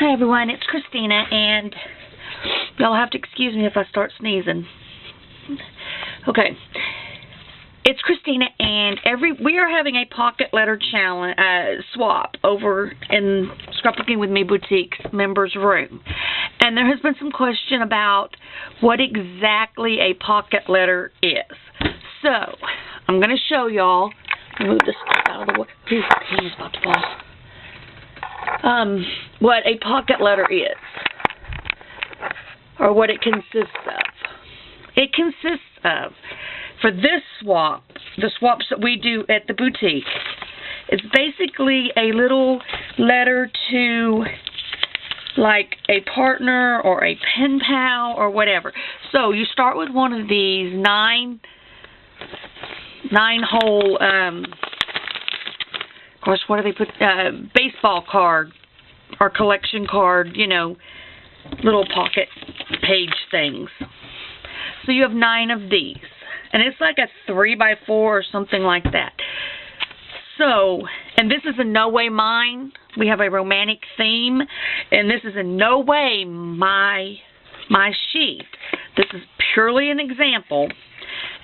Hi everyone, it's Christina, and y'all have to excuse me if I start sneezing. Okay, it's Christina, and we are having a pocket letter challenge swap over in Scrapbooking with Me Boutique's members room, and there has been some question about what exactly a pocket letter is. So I'm going to show y'all. Move this out of the way. Ooh, the pen is about to fall. What a pocket letter is, or what it consists of. It consists of, for this swap, the swaps that we do at the boutique, it's basically a little letter to like a partner or a pen pal or whatever. So you start with one of these nine-hole, gosh, what do they put, baseball card or collection card, you know, little pocket page things. So you have 9 of these, and it's like a 3x4 or something like that. So, and this is in no way mine. We have a romantic theme, and this is in no way my sheet. This is purely an example.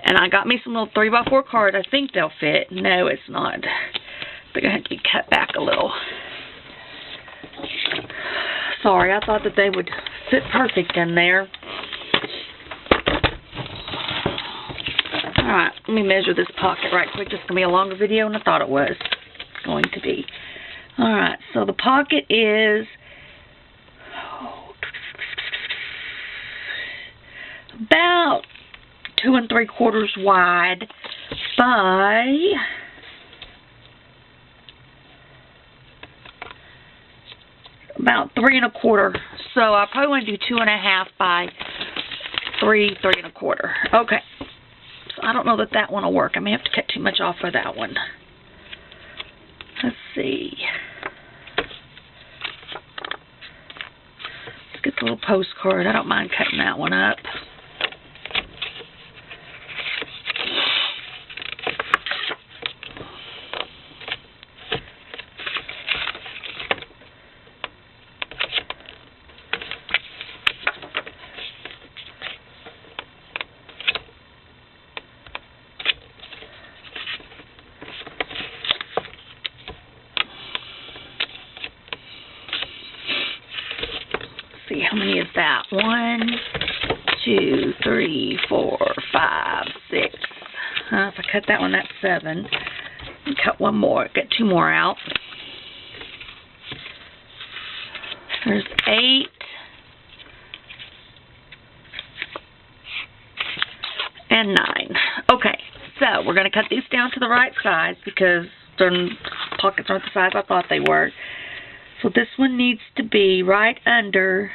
And I got me some little 3x4 cards. I think they'll fit. No, it's not. They're going to have to be cut back a little. Sorry, I thought that they would fit perfect in there. Alright, let me measure this pocket right quick. It's going to be a longer video than I thought it was going to be. Alright, so the pocket is about 2 3/4 wide by about 3 1/4. So I probably want to do 2 1/2 by 3 1/4. Okay. So I don't know that one will work. I may have to cut too much off for that one. Let's see. Let's get the little postcard. I don't mind cutting that one up. See, how many is that? 1, 2, 3, 4, 5, 6. If I cut that one, that's 7. And cut one more. Get 2 more out. There's 8. And 9. Okay, so we're going to cut these down to the right size because the pockets aren't the size I thought they were. So this one needs to be right under,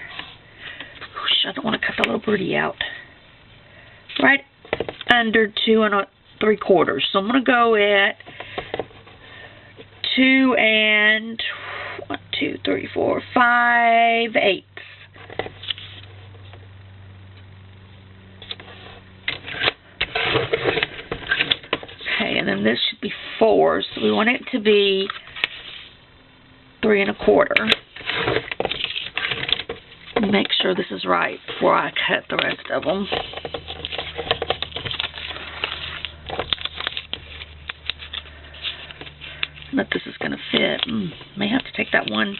I don't want to cut the little birdie out, right under 2 3/4. So I'm going to go at 2 and 1, 2, 3, 4, 5 eighths. Okay, and then this should be 4, so we want it to be 3 1/4. Make sure this is right before I cut the rest of them. But this is going to fit. May have to take that one.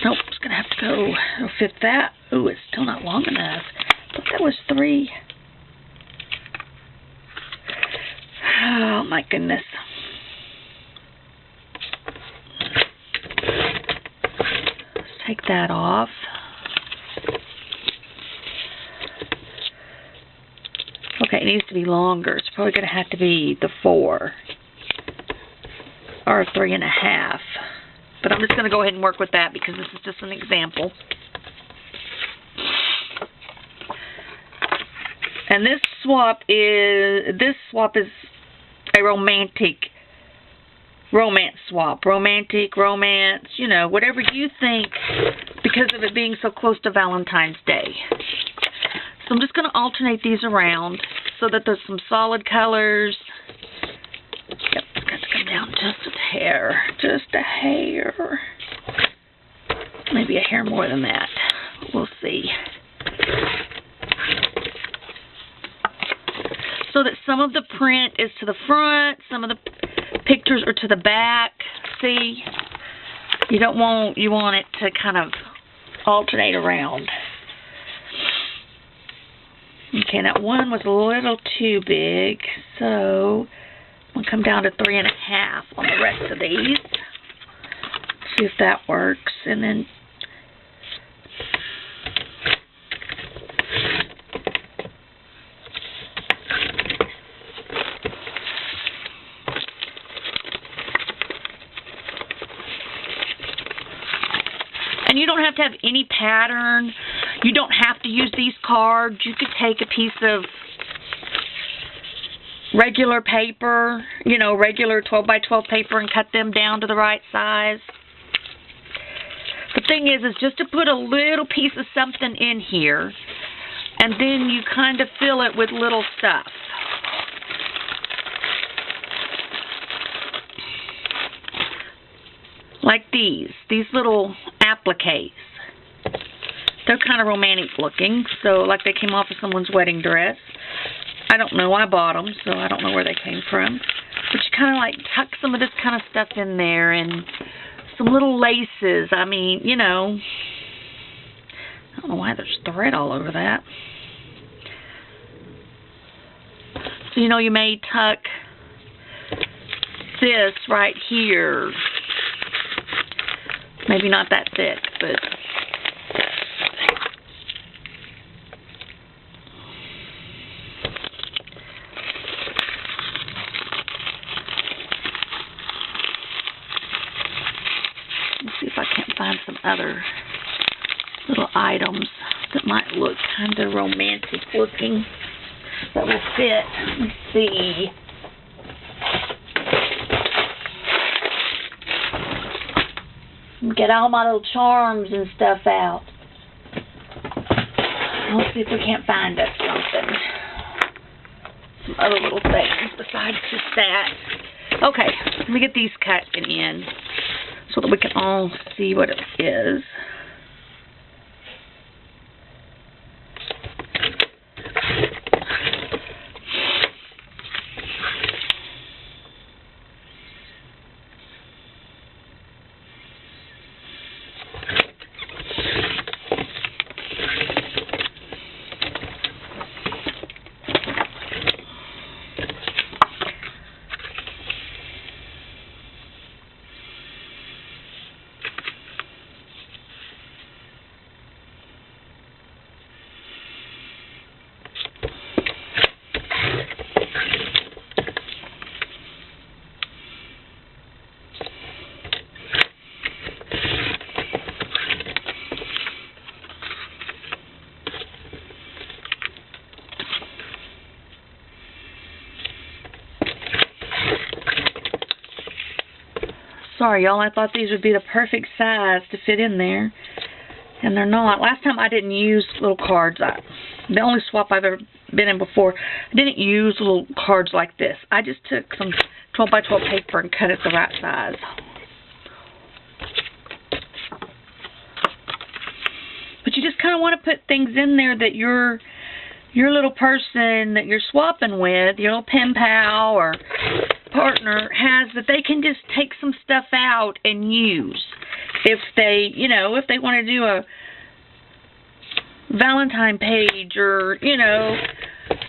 Nope, it's going to have to go. It'll fit that. Ooh, it's still not long enough. But that was 3. Oh my goodness. Let's take that off. Okay, it needs to be longer. It's probably going to have to be the 4 or 3 1/2. But I'm just going to go ahead and work with that because this is just an example. And this swap is a romance swap. Romantic, romance, you know, whatever you think, because of it being so close to Valentine's Day. So I'm just going to alternate these around so that there's some solid colors. Yep, it's got to come down just a hair. Just a hair. Maybe a hair more than that. We'll see. So that some of the print is to the front, some of the pictures are to the back. See? You want it to kind of alternate around. Okay, that one was a little too big, so I'm going to come down to 3.5 on the rest of these. See if that works, and then and you don't have to have any pattern. You don't have to use these cards. You could take a piece of regular paper, you know, regular 12 by 12 paper and cut them down to the right size. The thing is just to put a little piece of something in here, and then you kind of fill it with little stuff. Like these little appliques. They're kind of romantic looking, so like they came off of someone's wedding dress. I don't know, I bought them, so I don't know where they came from. But you kind of like tuck some of this kind of stuff in there, and some little laces. I mean, you know, I don't know why there's thread all over that. So, you know, you may tuck this right here. Maybe not that thick, but let's see if I can't find some other little items that might look kind of romantic looking that will fit. Let's see. Get all my little charms and stuff out. Let's see if we can't find us something. Some other little things besides just that. Okay, let me get these cut in so that we can all see what it is. Sorry, y'all. I thought these would be the perfect size to fit in there, and they're not. Last time I didn't use little cards. The only swap I've ever been in before, I didn't use little cards like this. I just took some 12 by 12 paper and cut it the right size. But you just kind of want to put things in there that your little person that you're swapping with, your little pen pal or partner has, that they can just take some stuff out and use. If they, you know, if they want to do a Valentine page or, you know,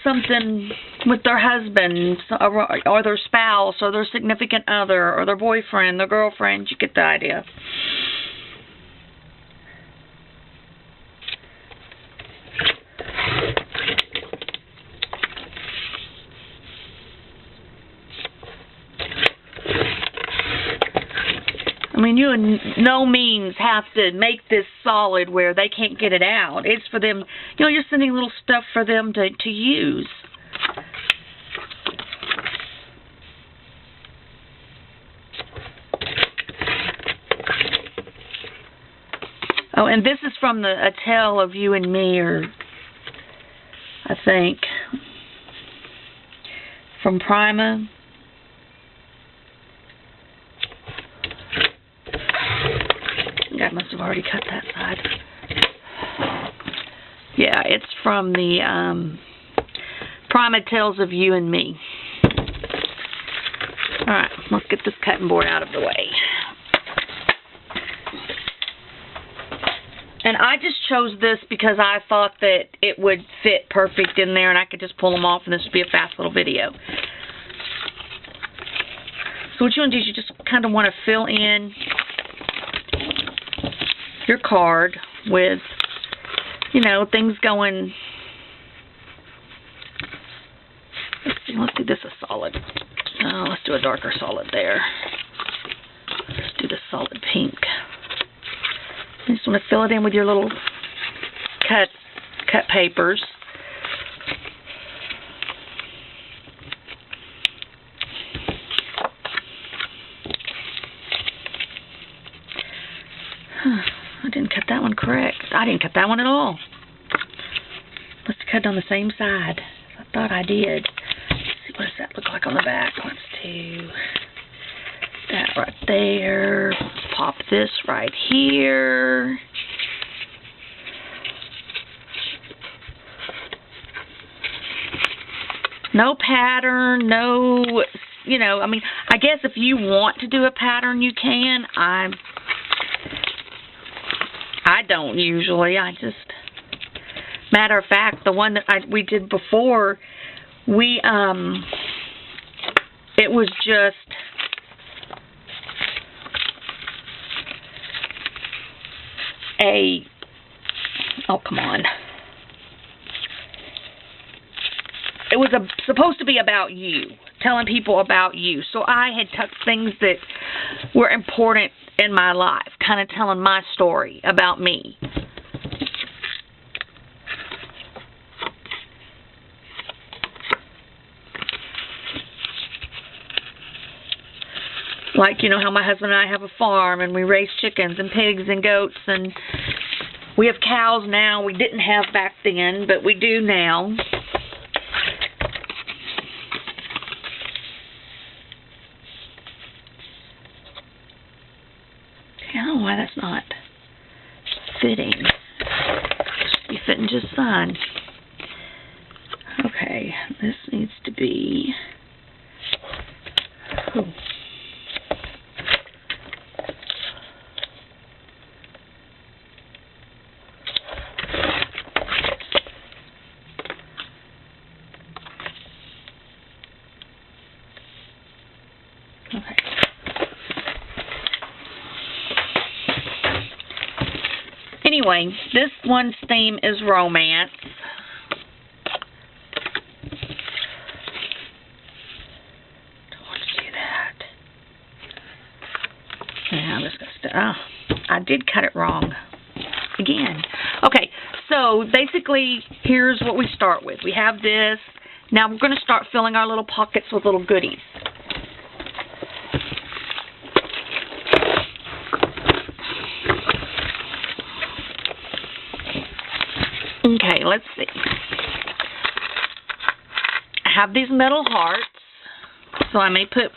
something with their husband or their spouse or their significant other or their boyfriend, their girlfriend, you get the idea. I mean, you in no means have to make this solid where they can't get it out. It's for them, you know, you're sending little stuff for them to use. Oh, and this is from A Tale of You and Me, or I think, from Prima. already cut that side. Yeah, it's from the Prima Tales of You and Me. Alright, let's get this cutting board out of the way. And I just chose this because I thought that it would fit perfect in there and I could just pull them off and this would be a fast little video. So what you want to do is you just kind of want to fill in your card with, you know, things going. Let's do this a solid. Let's do a darker solid there. Let's do the solid pink. You just want to fill it in with your little cut papers. I didn't cut that one correct. I didn't cut that one at all. Must have cut it on the same side. I thought I did. Let's see, what does that look like on the back? Let's do that right there. Pop this right here. No pattern, no, you know, I mean, I guess if you want to do a pattern, you can. I don't usually. I just, matter of fact, the one that we did before, it was just oh, come on. It was supposed to be about you, telling people about you. So I had tucked things that were important in my life, kind of telling my story about me. Like, you know, how my husband and I have a farm and we raise chickens and pigs and goats and we have cows now. We didn't have back then, but we do now. I don't know why that's not fitting. It should be fitting just fine. Okay, this needs to be... Ooh. Okay. Anyway, this one's theme is romance. Don't want to do that. Yeah, I'm just going to... Oh, I did cut it wrong. Again. Okay, so basically, here's what we start with. We have this. Now we're going to start filling our little pockets with little goodies. Okay, let's see. I have these metal hearts, so I may put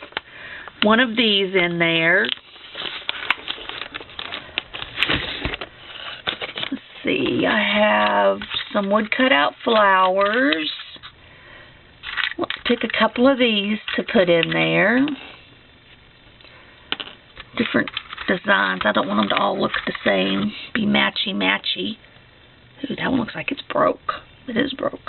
one of these in there. Let's see, I have some wood cut out flowers. Let's pick a couple of these to put in there. Different designs. I don't want them to all look the same, be matchy-matchy. Ooh, that one looks like it's broke. It is broke.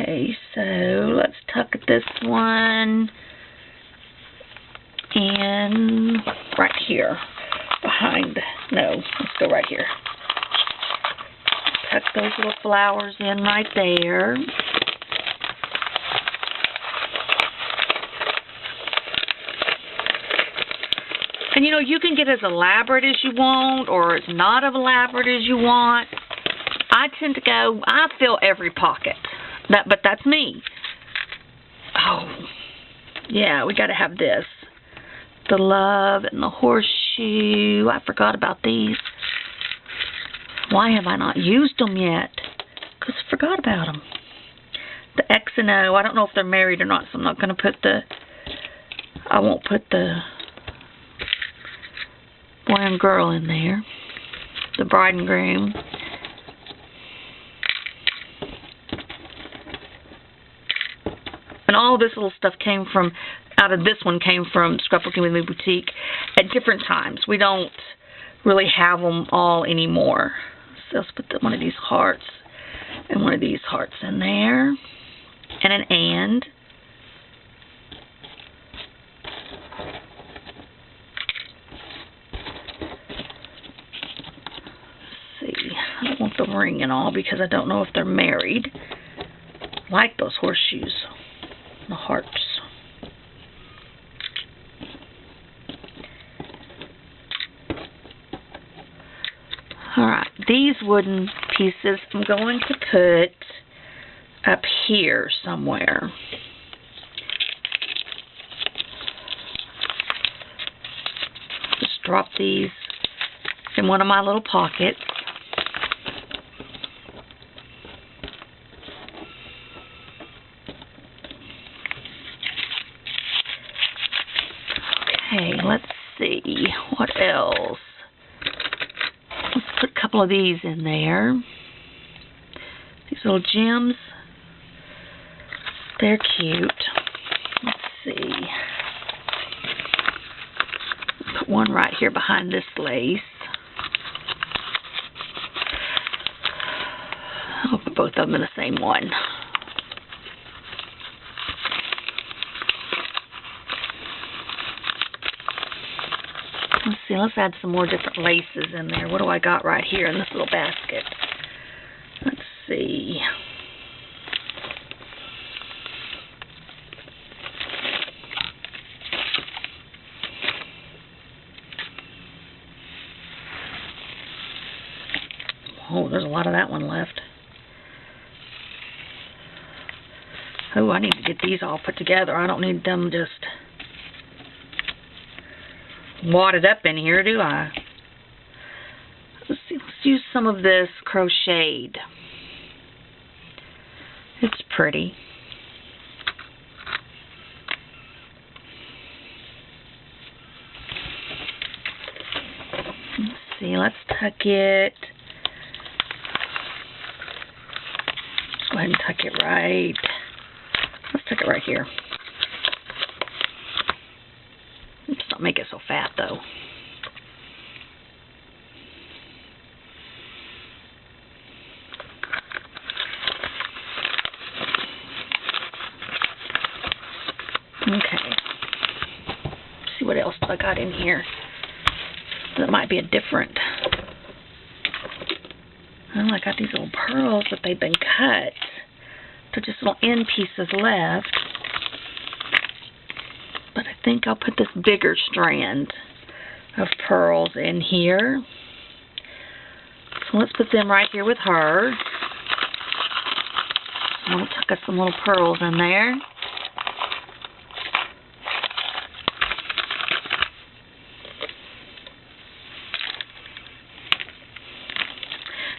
Okay, so let's tuck this one in right here behind. No, let's go right here. Tuck those little flowers in right there. And you know, you can get as elaborate as you want or as not as elaborate as you want. I tend to go, I fill every pocket. But that's me. Oh, yeah, we got to have this. The love and the horseshoe. I forgot about these. Why have I not used them yet? Because I forgot about them. The X and O, I don't know if they're married or not, so I'm not going to put the... I won't put the boy and girl in there. The bride and groom. And all of this little stuff came from, out of this one came from Scrapbooking with Me Boutique at different times. We don't really have them all anymore. So let's put one of these hearts and one of these hearts in there. And an and. Let's see. I don't want the ring and all because I don't know if they're married. I like those horseshoes. The hearts. Alright, these wooden pieces I'm going to put up here somewhere. Just drop these in one of my little pockets. Okay, let's see. What else? Let's put a couple of these in there. These little gems. They're cute. Let's see. Put one right here behind this lace. I'll put both of them in the same one. Let's see, let's add some more different laces in there. What do I got right here in this little basket? Let's see. Oh, there's a lot of that one left. Oh, I need to get these all put together. I don't need them just wadded up in here, do I? Let's see, let's use some of this crocheted. It's pretty. Let's see, let's tuck it. Let's go ahead and tuck it right. Let's tuck it right here. Let's not make it so fat, though. Okay. Let's see what else I got in here. That might be a different. Oh, I got these little pearls, but they've been cut. They're just little end pieces left. But I think I'll put this bigger strand of pearls in here. So let's put them right here with her. I'm going to tuck us some little pearls in there.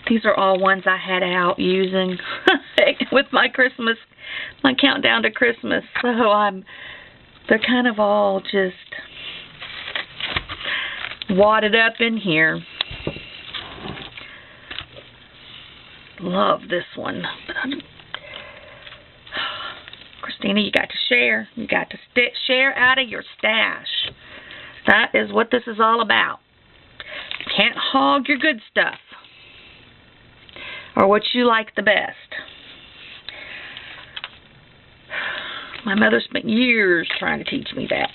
These are all ones I had out using with my countdown to Christmas. So they're kind of all just wadded up in here. Love this one. Christina, you got to share. You got to share out of your stash. That is what this is all about. You can't hog your good stuff. Or what you like the best. My mother spent years trying to teach me that.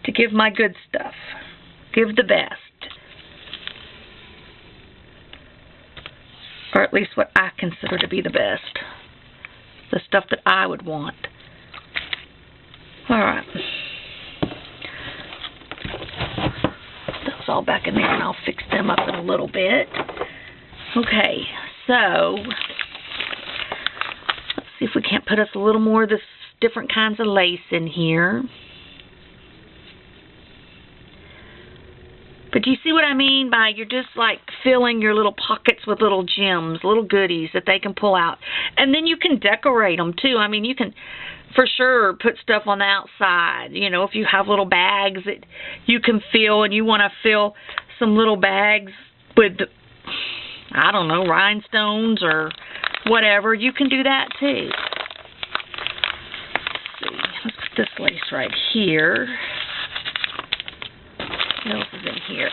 To give my good stuff. Give the best. Or at least what I consider to be the best. The stuff that I would want. Alright. Those all back in there and I'll fix them up in a little bit. Okay, so let's see if we can't put us a little more of this different kinds of lace in here. But do you see what I mean by you're just like filling your little pockets with little gems, little goodies that they can pull out. And then you can decorate them too. I mean, you can for sure put stuff on the outside. You know, if you have little bags that you can fill and you want to fill some little bags with, I don't know, rhinestones or whatever, you can do that too. Let's see. Let's put this lace right here. What else is in here?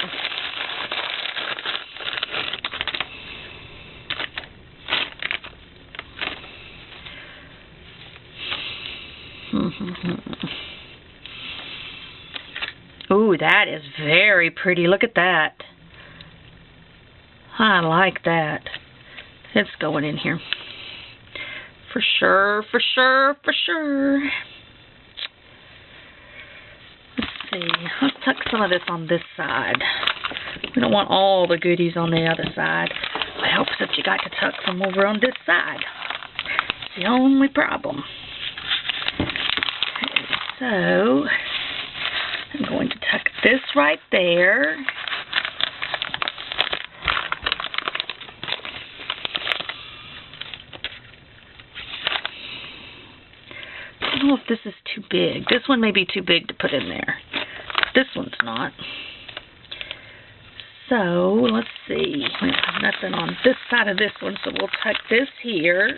Ooh, that is very pretty. Look at that. I like that. It's going in here. For sure, for sure, for sure. See, let's tuck some of this on this side. We don't want all the goodies on the other side. It helps that you got to tuck some over on this side. It's the only problem. Okay, so I'm going to tuck this right there. I don't know if this is too big. This one may be too big to put in there. This one's not. So, let's see. We have nothing on this side of this one, so we'll tuck this here.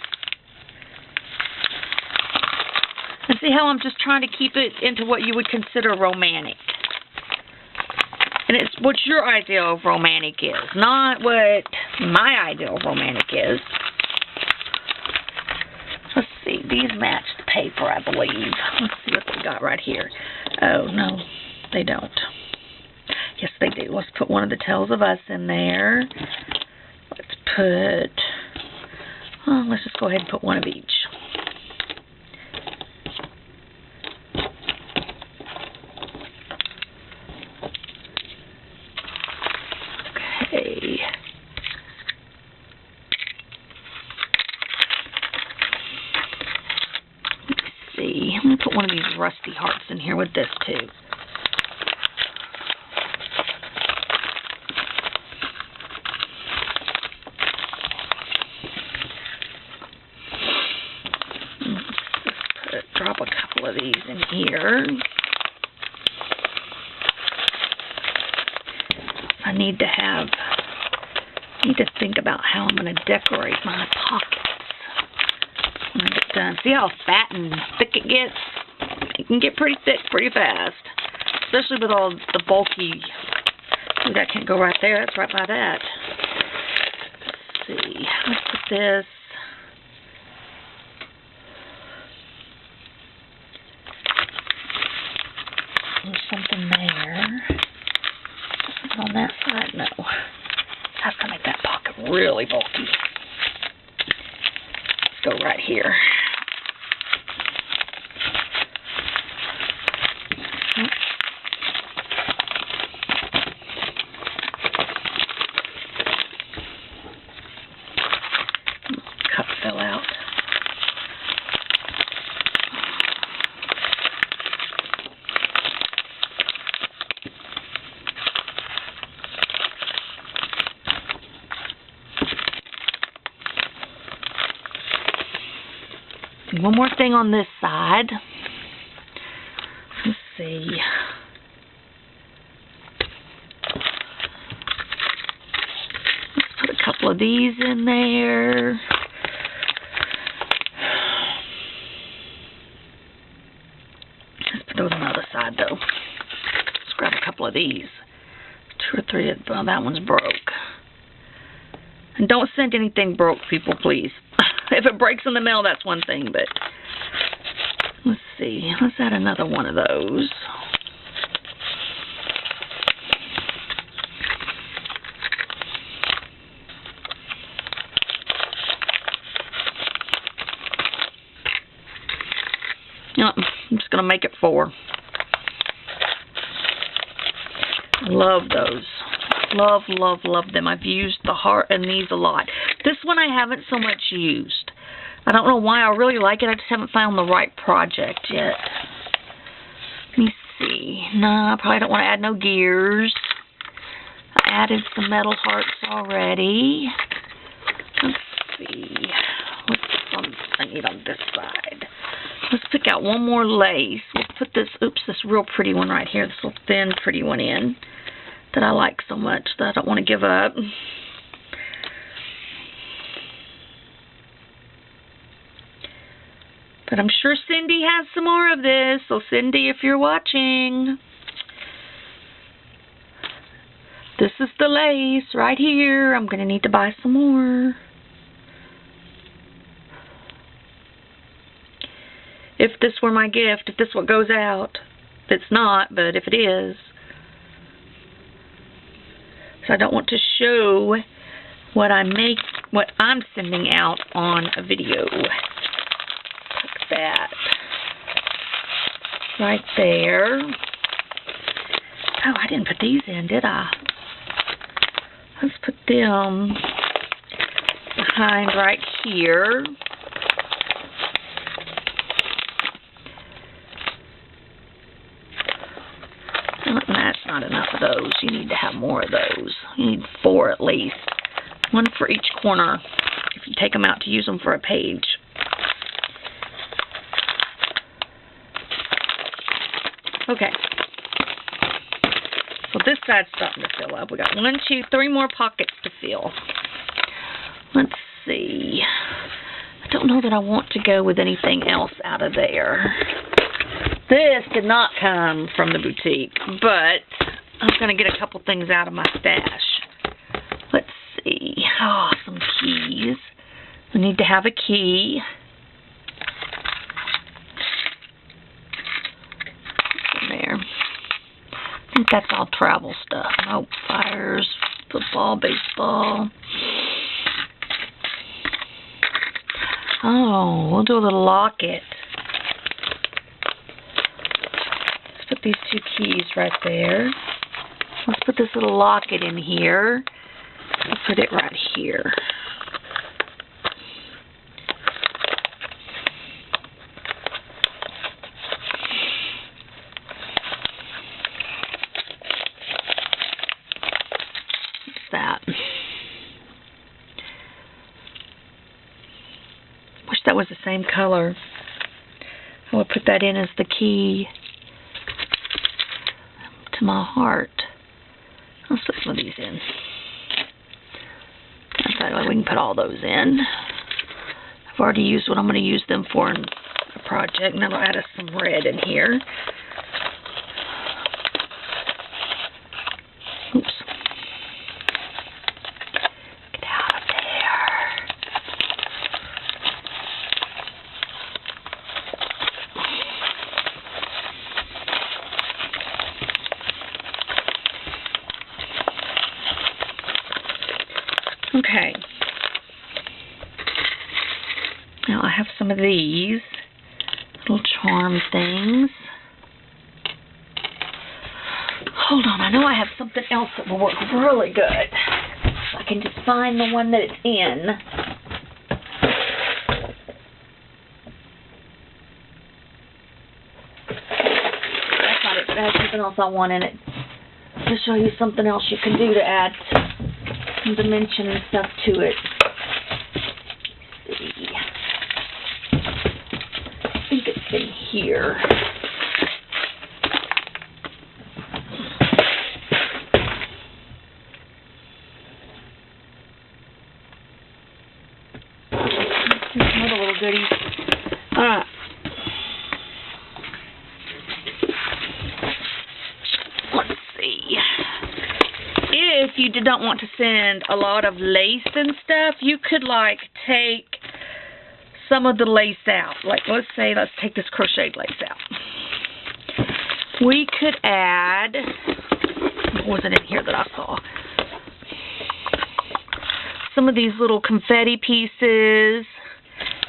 And see how I'm just trying to keep it into what you would consider romantic. And it's what your idea of romantic is, not what my idea of romantic is. Let's see, these match the paper, I believe. Let's see what they got right here. Oh, no, they don't. Yes, they do. Let's put one of the Tales of Us in there. Let's just go ahead and put one of each. Okay. Let's see. I'm going to put one of these rusty hearts in here with this too. Drop a couple of these in here. I need to think about how I'm going to decorate my pockets when I get done. See how fat and thick it gets? It can get pretty thick pretty fast, especially with all the bulky. Ooh, that can't go right there. That's right by that. Let's see. Let's put this. There's something there. Something on that side? No. That's going to make that pocket really bulky. Let's go right here. Cup fell out. One more thing on this side. Let's see. Let's put a couple of these in there. Let's put those on the other side, though. Let's grab a couple of these. 2 or 3. Well, that one's broke. And don't send anything broke, people, please. If it breaks in the mail, that's one thing, but let's see. Let's add another one of those. Yep, I'm just going to make it 4. Love those. Love, love, love them. I've used the heart and these a lot. This one I haven't so much used. I don't know why. I really like it. I just haven't found the right project yet. Let me see. No, I probably don't want to add no gears. added some metal hearts already. Let's see. What's I need on this side? Let's pick out one more lace. We'll put this, this real pretty one right here, this little thin pretty one in that I like so much that I don't want to give up. But I'm sure Cindy has some more of this, so Cindy, if you're watching, this is the lace right here. I'm going to need to buy some more. If this were my gift, if this what goes out. It's not, but if it is. So I don't want to show what what I'm sending out on a video. Put that right there. Oh, I didn't put these in, did I? Let's put them behind right here. That's not enough of those. You need to have more of those. You need 4 at least. 1 for each corner if you take them out to use them for a page. Okay. So this side's starting to fill up. We got 1, 2, 3 more pockets to fill. Let's see. I don't know that I want to go with anything else out of there. This did not come from the boutique, but I'm going to get a couple things out of my stash. Let's see. Oh, some keys. We need to have a key. What's in there? I think that's all travel stuff. Nope. Fires, football, baseball. Oh, we'll do a little locket. Put these 2 keys right there. Let's put this little locket in here. I'll put it right here. What's that? Wish that was the same color. I would put that in as the key to my heart. Let's put some of these in. That way we can put all those in. I've already used what I'm going to use them for in a project, and then I'll add us some red in here. Oops. Get out of there. Okay. Now I have some of these little charm things. Hold on, I know I have something else that will work really good. If I can just find the one that it's in. That's not it, but it has something else I want in it. To show you something else you can do to add some dimension and stuff to it. Let's see. I think it's in here. Another little goodie. Alright. Let's see. If you did not want to send a lot of lace and stuff, you could like take some of the lace out. Like let's take this crocheted lace out. We could add, what was it in here that I saw? Some of these little confetti pieces.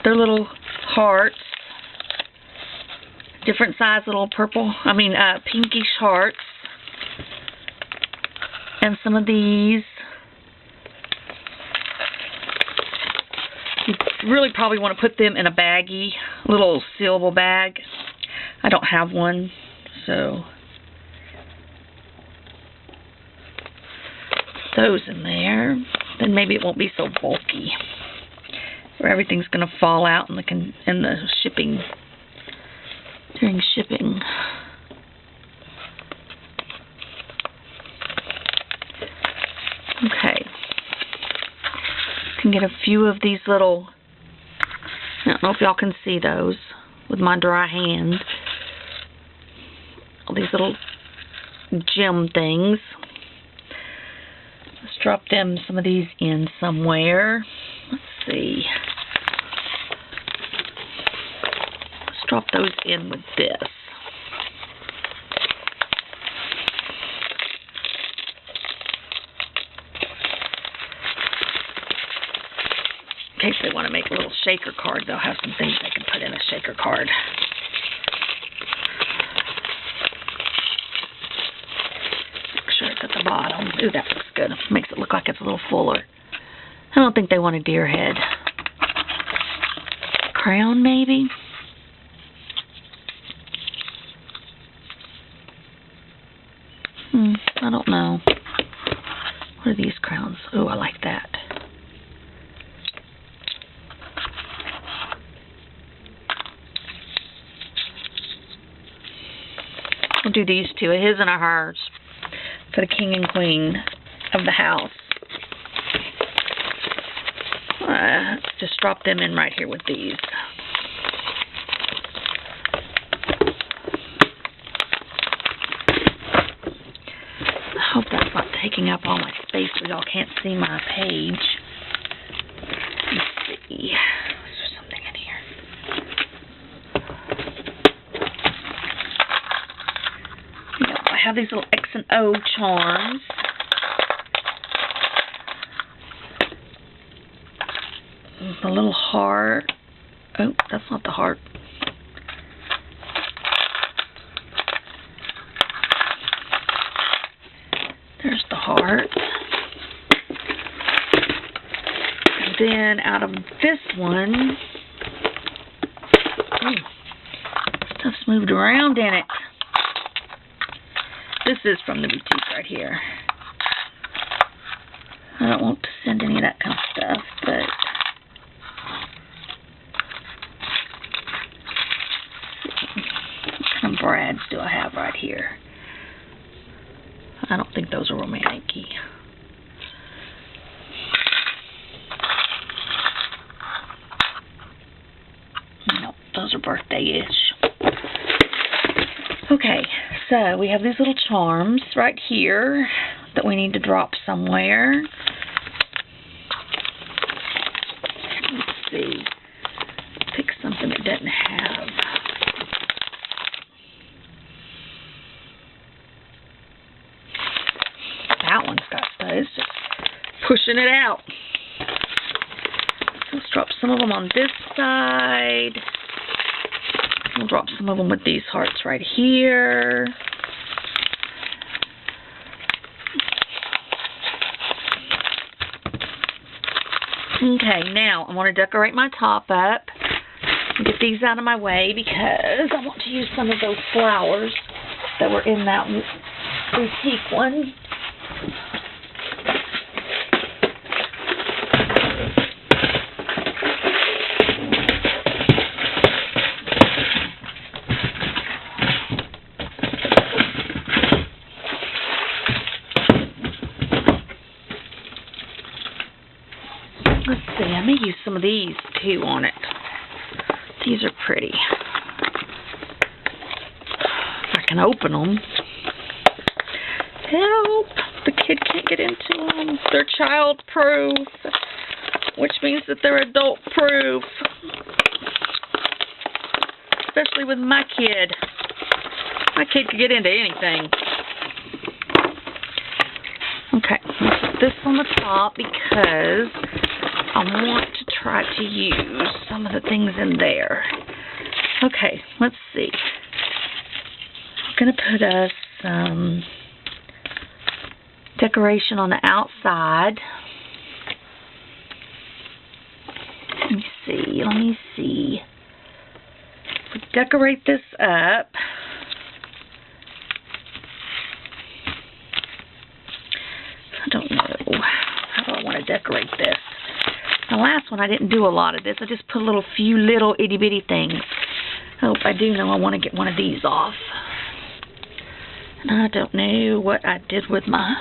They're little hearts. Different size little pinkish hearts. And some of these. You really probably want to put them in a baggie, little sealable bag. I don't have one, so those in there. Then maybe it won't be so bulky. Where everything's going to fall out in the shipping, during shipping. Okay. Can get a few of these little, I don't know if y'all can see those with my dry hand. All these little gem things. Let's drop some of these in somewhere. Let's see. Let's drop those in with this. In case they want to make a little shaker card, they'll have some things they can put in a shaker card. Make sure it's at the bottom. Ooh, that looks good. Makes it look like it's a little fuller. I don't think they want a deer head. Crown, maybe? I don't know. What are these crowns? Ooh, I like that. We'll do these two, a his and a hers, for the king and queen of the house. Just drop them in right here with these. I hope that's not taking up all my space so y'all can't see my page. Let's see. Is there something in here? Yep, I have these little X and O charms. The little heart. Oh, that's not the heart. There's the heart. And then out of this one, stuff's moved around in it. This is from the boutique right here. I don't want to send any of that kind of stuff, but what kind of brads do I have right here? I don't think those are romantic-y. No, those are birthday-ish. Okay, so we have these little charms right here that we need to drop somewhere. Let's see. Pick something it doesn't have. That one's got stuff. It's just pushing it out. So let's drop some of them on this side. We'll drop some of them with these hearts right here. Okay, now I want to decorate my top up and get these out of my way because I want to use some of those flowers that were in that boutique one. Let's see, I may use some of these too on it. These are pretty. I can open them. Help! The kid can't get into them. They're child-proof, which means that they're adult-proof. Especially with my kid. My kid could get into anything. Okay, I'll put this on the top because I want to try to use some of the things in there. Okay, let's see. I'm going to put us some decoration on the outside. Let me see. If we decorate this up, I don't know decorate this. The last one, I didn't do a lot of this. I just put a few little itty-bitty things. Oh, I do know I want to get one of these off. And I don't know what I did with my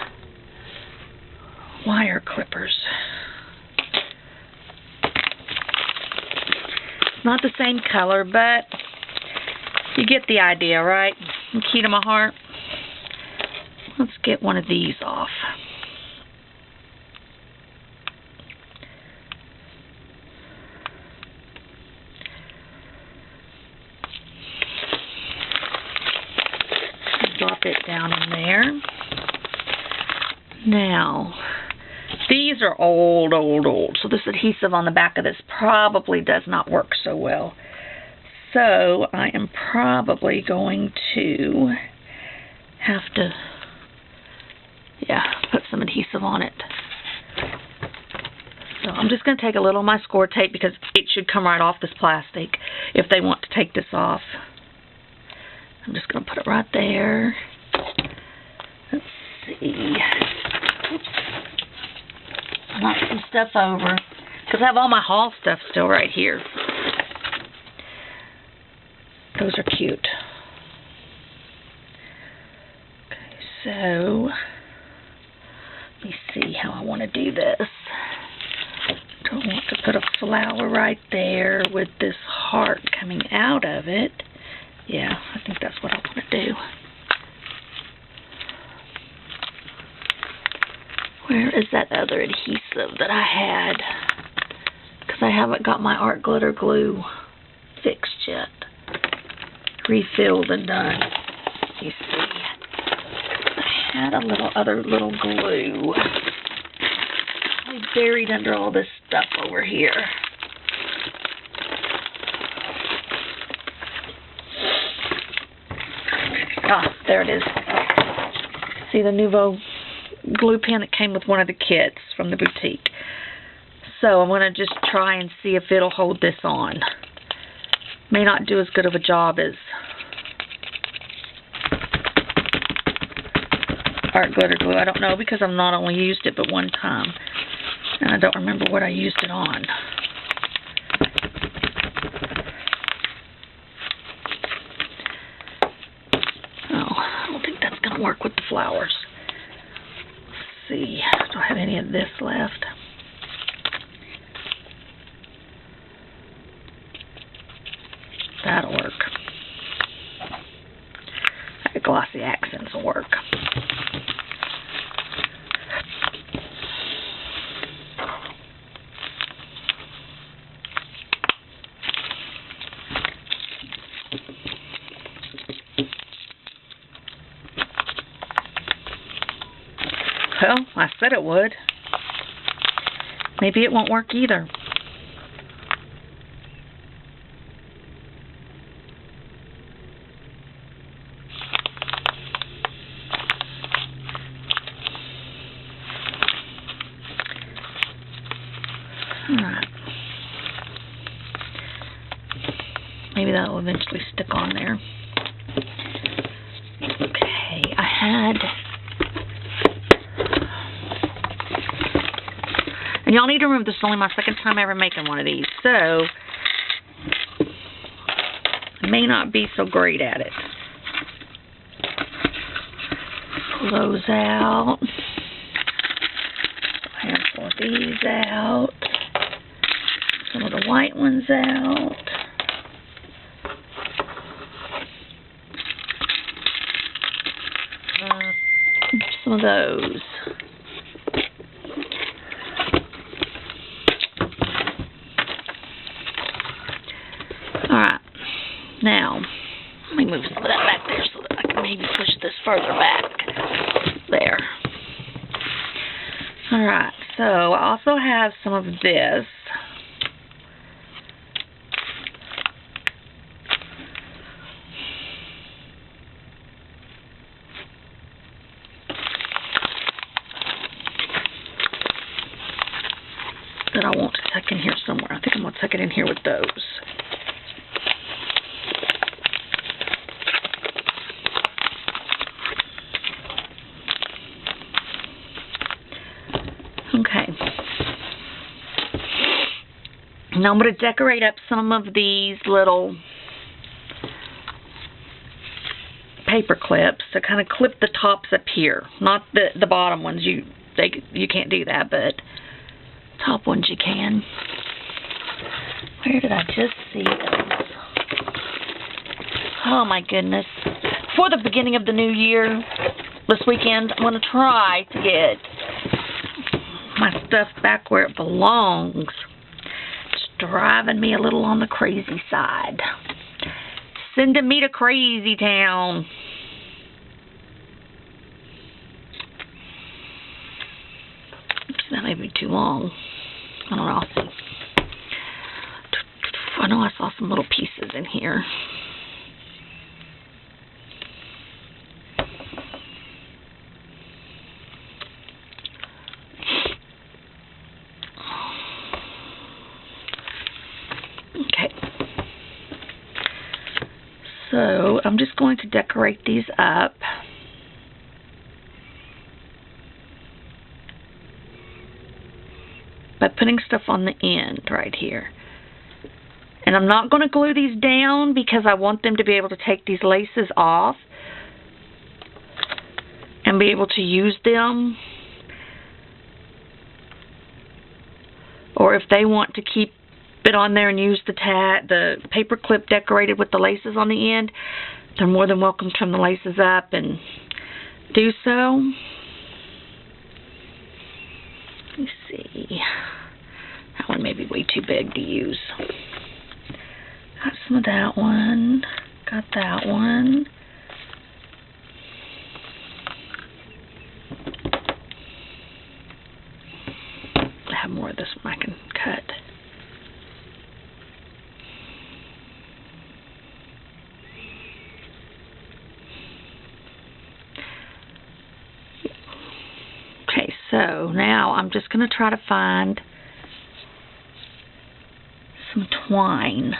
wire clippers. Not the same color, but you get the idea, right? Key to my heart. Let's get one of these off. Drop it down in there. Now, these are old. So this adhesive on the back of this probably does not work so well. So I am probably going to have to, put some adhesive on it. So I'm just going to take a little of my score tape because it should come right off this plastic if they want to take this off. I'm just going to put it right there. Let's see. Oops. Knock some stuff over because I have all my haul stuff still right here. Those are cute. Okay, so let me see how I want to do this. Do I want to put a flower right there with this heart coming out of it? Yeah, I think that's what I want to do. Where is that other adhesive that I had? Because I haven't got my art glitter glue fixed yet. Refilled and done. You see, I had other little glue. I buried under all this stuff over here. Ah, there it is. See the Nuvo glue pen that came with one of the kits from the boutique. So I'm going to just try and see if it'll hold this on. May not do as good of a job as art glitter glue. I don't know because I've not only used it but one time. And I don't remember what I used it on. Work with the flowers. Let's see. Do I have any of this left? That'll work. The glossy accents will work. Well, I said it would. Maybe it won't work either. Alright. Maybe that'll eventually stick on there. Okay, I had... And y'all need to remember this is only my second time ever making one of these, so I may not be so great at it. Pull those out. A handful of these out. Some of the white ones out. Some of those. Alright, now, let me move some of that back there so that I can maybe push this further back. There. Alright, so I also have some of this. That I want to tuck in here somewhere. I think I'm going to tuck it in here with those. Okay. Now I'm going to decorate up some of these little paper clips to kind of clip the tops up here. Not the bottom ones. You can't do that, but top ones you can. Where did I just see those? Oh my goodness. For the beginning of the new year, this weekend, I'm going to try to get my stuff back where it belongs. It's driving me a little on the crazy side. Sending me to crazy town. Oops, that may be too long. I don't know. I'll see. I know I saw some little pieces in here. Okay. So I'm just going to decorate these up. By putting stuff on the end right here. And I'm not going to glue these down because I want them to be able to take these laces off and be able to use them. Or if they want to keep it on there and use the paper clip decorated with the laces on the end, they're more than welcome to trim the laces up and do so. Let me see. That one may be way too big to use. Got some of that one. Got that one. I have more of this one I can cut. Okay, so now I'm just going to try to find some twine.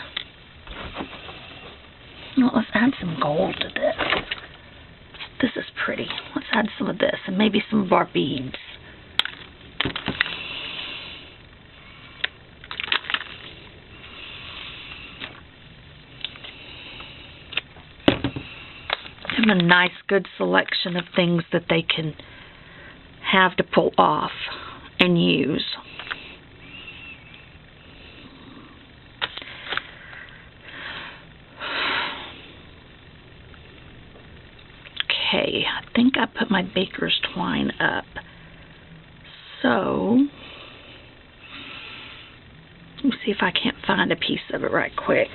Well, let's add some gold to this. This is pretty. Let's add some of this and maybe some of our beads. Give them a nice, good selection of things that they can have to pull off and use. Okay, I think I put my baker's twine up. So, let me see if I can't find a piece of it right quick.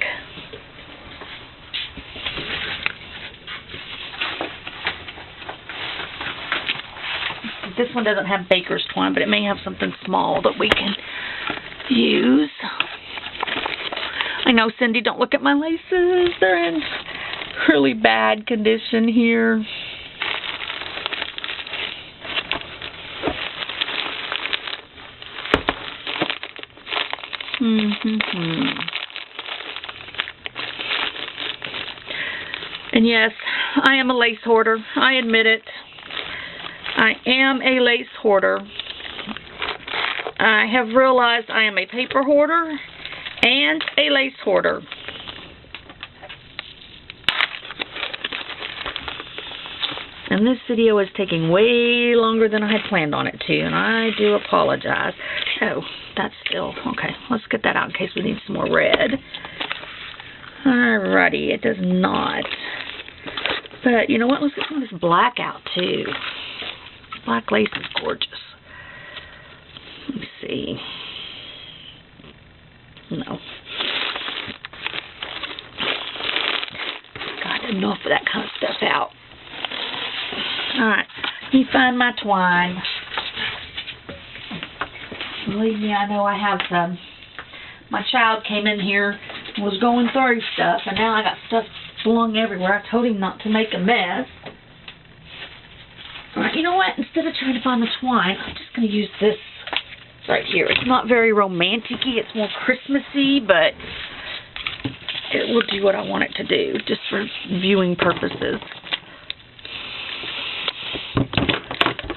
This one doesn't have baker's twine, but it may have something small that we can use. I know, Cindy, don't look at my laces. They're in really bad condition here. And yes, I am a lace hoarder. I admit it. I am a lace hoarder. I have realized I am a paper hoarder and a lace hoarder. And this video is taking way longer than I had planned on it to, and I do apologize. Oh, that's still, okay, let's get that out in case we need some more red. Alrighty, it does not. But, you know what, let's get some of this black out too. Black lace is gorgeous. Let me see. No. Got enough of that kind of stuff out. Alright, let me find my twine. Believe me, I know I have some. My child came in here and was going through stuff, and now I got stuff flung everywhere. I told him not to make a mess. Alright, you know what? Instead of trying to find the twine, I'm just going to use this right here. It's not very romantic-y. It's more Christmassy, but it will do what I want it to do, just for viewing purposes.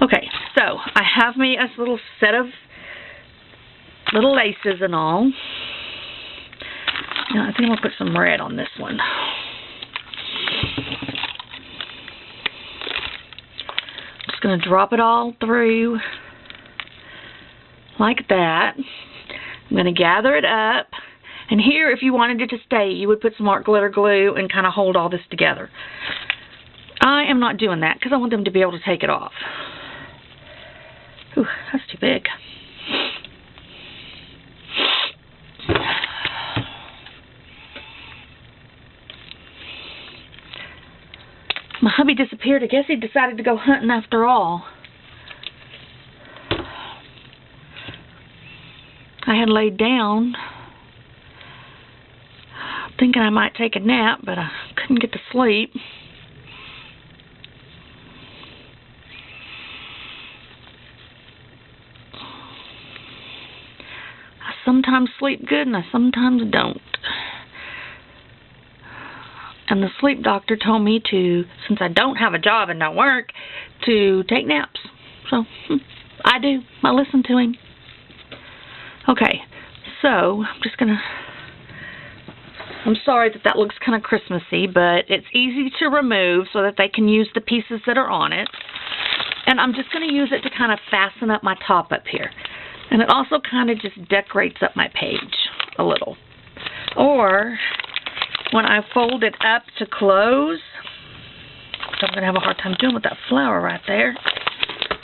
Okay, so I have me a little set of little laces and all. Now, I think I'm going to put some red on this one. Just going to drop it all through like that. I'm going to gather it up. And here, if you wanted it to stay, you would put some art glitter glue and kind of hold all this together. I am not doing that because I want them to be able to take it off. Ooh, that's too big. My hubby disappeared. I guess he decided to go hunting after all. I had laid down thinking I might take a nap, but I couldn't get to sleep. I sometimes sleep good and I sometimes don't. And the sleep doctor told me to, since I don't have a job and don't work, to take naps. So, I do. I listen to him. Okay, so I'm just going to... I'm sorry that that looks kind of Christmassy, but it's easy to remove so that they can use the pieces that are on it. And I'm just going to use it to kind of fasten up my top up here. And it also kind of just decorates up my page a little. Or, when I fold it up to close, which I'm going to have a hard time doing with that flower right there.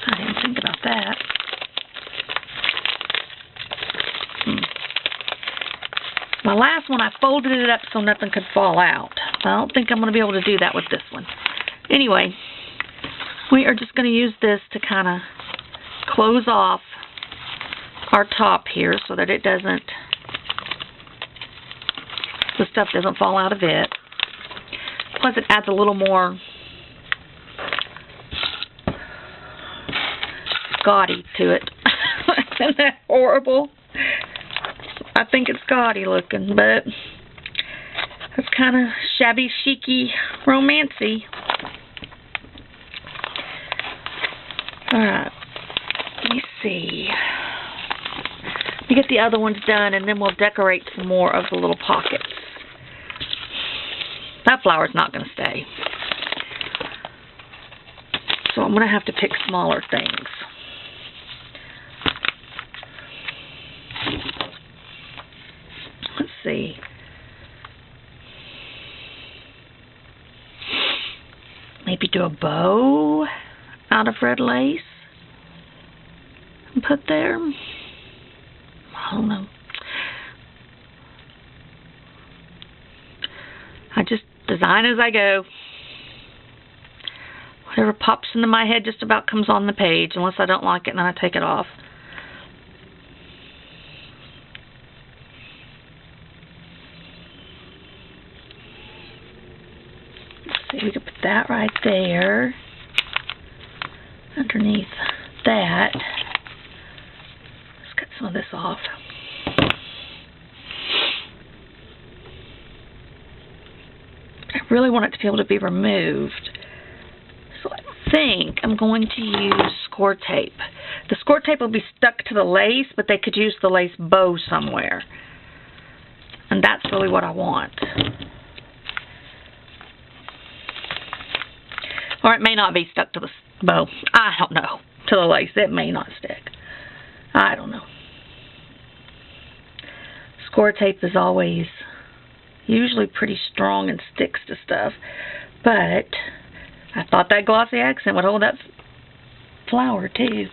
I didn't think about that. My last one, I folded it up so nothing could fall out. I don't think I'm going to be able to do that with this one. Anyway, we are just going to use this to kind of close off our top here so that it doesn't, the stuff doesn't fall out of it. Plus it adds a little more gaudy to it. Isn't that horrible? I think it's gaudy looking, but it's kind of shabby, chic-y, romancy. Alright, let me see. Let me get the other ones done, and then we'll decorate some more of the little pockets. That flower's not going to stay. So I'm going to have to pick smaller things. Let's see. Maybe do a bow out of red lace and put there. I don't know. I just design as I go. Whatever pops into my head just about comes on the page, unless I don't like it and then I take it off. See, we could put that right there underneath that. Let's cut some of this off. I really want it to be able to be removed. So I think I'm going to use score tape. The score tape will be stuck to the lace, but they could use the lace bow somewhere. And that's really what I want. Or it may not be stuck to the bow. I don't know. To the lace. It may not stick. I don't know. Score tape is always usually pretty strong and sticks to stuff. But I thought that glossy accent would hold that flower too.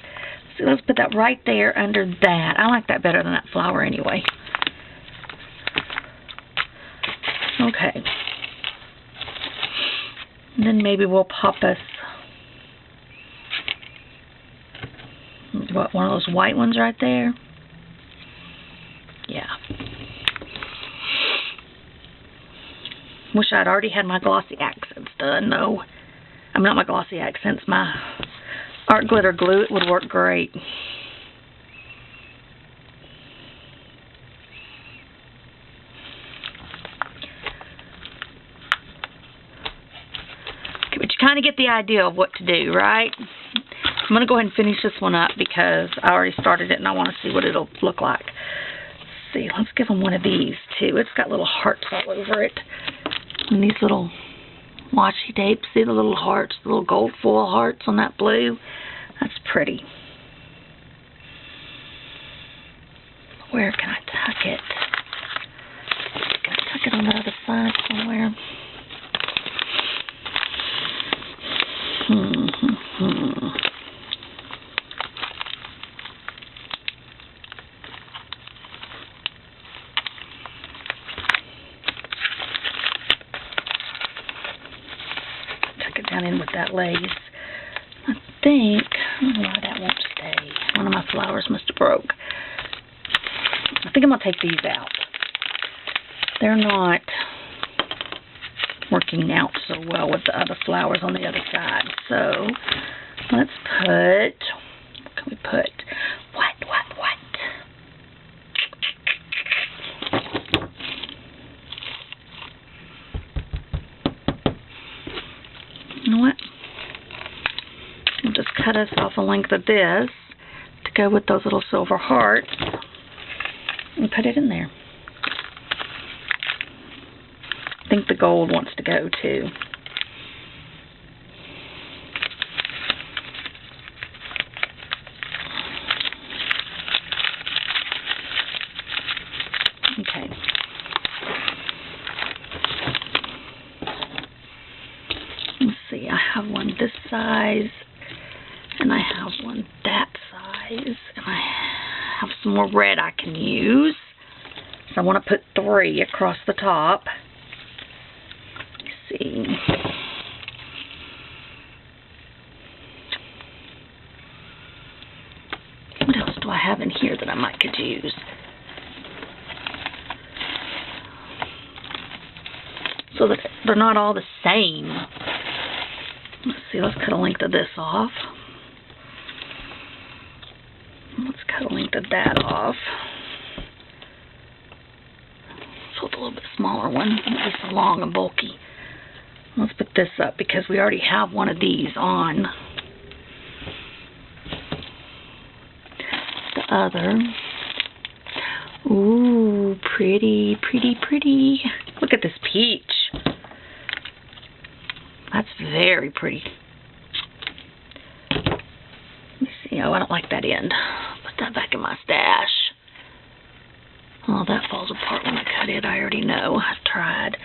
So let's put that right there under that. I like that better than that flower anyway. Okay. And then maybe we'll pop us, what, one of those white ones right there? Yeah. Wish I'd already had my glossy accents done, though. I mean, not my glossy accents, my art glitter glue. It would work great. But you kind of get the idea of what to do, right? I'm going to go ahead and finish this one up because I already started it and I want to see what it'll look like. see. Let's give them one of these, too. It's got little hearts all over it. And these little washi tape. See the little hearts, the little gold foil hearts on that blue? That's pretty. Where can I tuck it? Can I tuck it on the other side somewhere? Tuck it down in with that lace. I think, I don't know why that won't stay. One of my flowers must have broke. I think I'm going to take these out. They're not working out so well with the other flowers on the other side. So, let's put, what can we put? What? You know what? We'll just cut us off a length of this to go with those little silver hearts and put it in there. I think the gold wants to go too. Okay. Let's see, I have one this size, and I have one that size, and I have some more red I can use. So I want to put 3 across the top. Let's see. What else do I have in here that I might could use? So that they're not all the same. Let's see, let's cut a length of this off. Let's cut a length of that off. So it's a little bit smaller one. It's so long and bulky. Let's put this up because we already have one of these on. The other. Ooh, pretty, pretty, pretty. Look at this peach. That's very pretty. Let me see. Oh, I don't like that end. Put that back in my stash. Oh, that falls apart when I cut it. I already know. I've tried.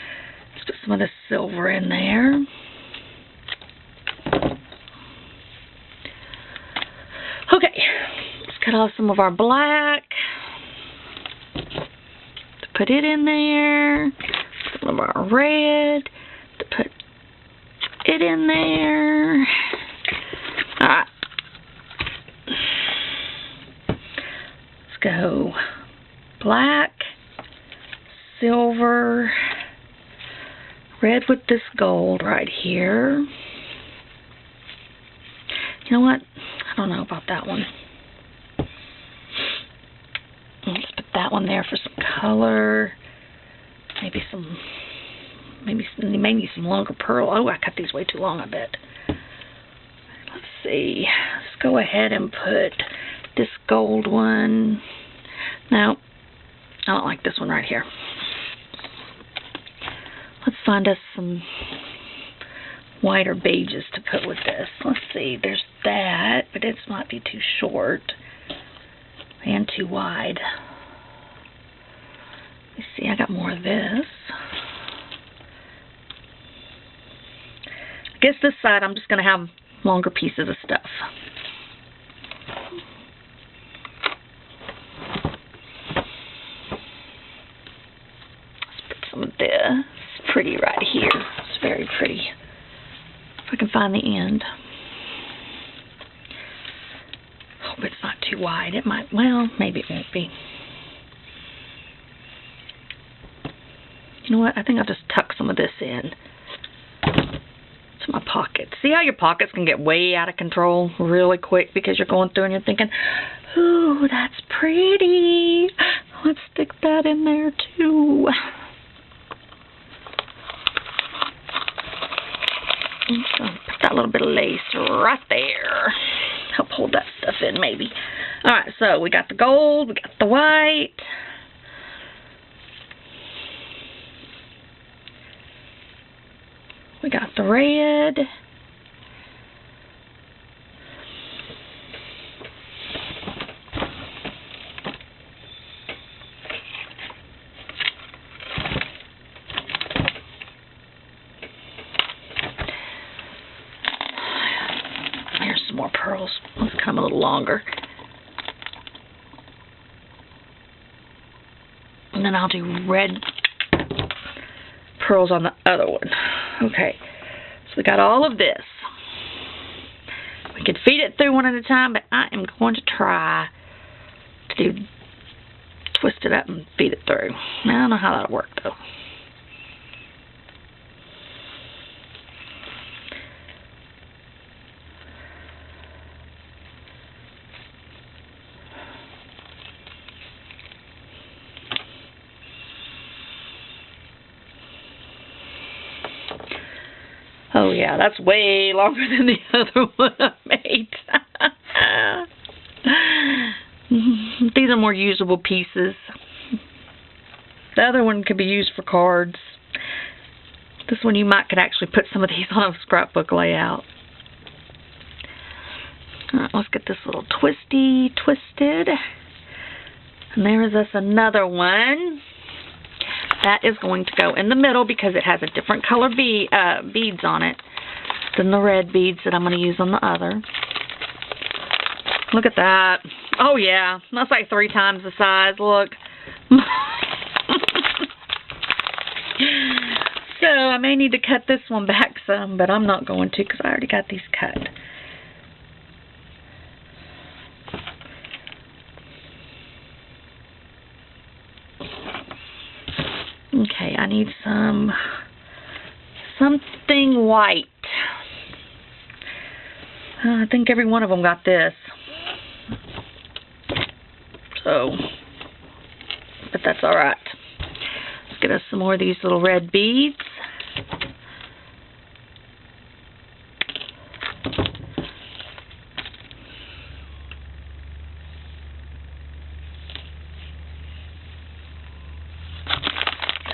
Let's put some of this silver in there. Okay. Let's cut off some of our black. To put it in there. Some of our red. To put it in there. Alright. Let's go black, silver, red with this gold right here. You know what? I don't know about that one. Let's put that one there for some color. Maybe some longer pearl. Oh, I cut these way too long, I bet. Let's see. Let's go ahead and put this gold one. No, I don't like this one right here. Let's find us some whiter beiges to put with this. Let's see. There's that, but it might be too short and too wide. Let me see. I got more of this. I guess this side I'm just going to have longer pieces of stuff. Let's put some of this. It's pretty right here. It's very pretty. If I can find the end. Hope it's not too wide. It might, well, maybe it won't be. You know what? I think I'll just tuck some of this in. To my pockets. See how your pockets can get way out of control really quick because you're going through and you're thinking, ooh, that's pretty. Let's stick that in there too. So put that little bit of lace right there. Help hold that stuff in maybe. Alright, so we got the gold, we got the white. We got the red. Here's some more pearls. Let's come a little longer. And then I'll do red pearls on the other one. Okay, so we got all of this. We could feed it through one at a time, but I am going to try to twist it up and feed it through. I don't know how that'll work though. Oh yeah, that's way longer than the other one I made. These are more usable pieces. The other one could be used for cards. This one you could actually put some of these on a scrapbook layout. Alright, let's get this little twisted. And there is us another one. That is going to go in the middle because it has a different color beads on it than the red beads that I'm going to use on the other. Look at that. Oh yeah, that's like 3 times the size. Look. So I may need to cut this one back some, but I'm not going to because I already got these cut. Okay, I need something white. I think every one of them got this. So, but that's alright. Let's get us some more of these little red beads.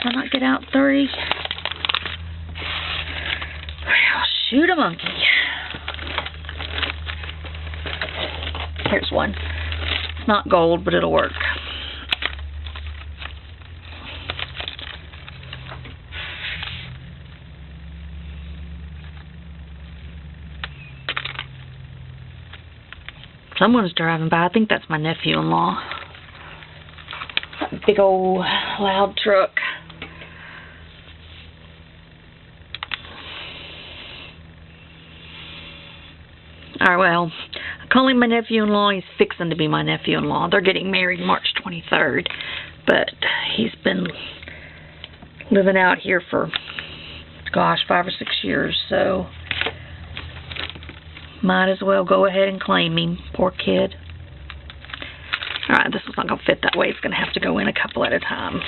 Did I not get out 3? Well, shoot a monkey. Here's one. It's not gold, but it'll work. Someone's driving by. I think that's my nephew-in-law. That big old loud truck. Alright, well, I call him my nephew-in-law. He's fixing to be my nephew-in-law. They're getting married March 23rd. But he's been living out here for, gosh, 5 or 6 years. So, might as well go ahead and claim him. Poor kid. Alright, this one's not going to fit that way. It's going to have to go in a couple at a time.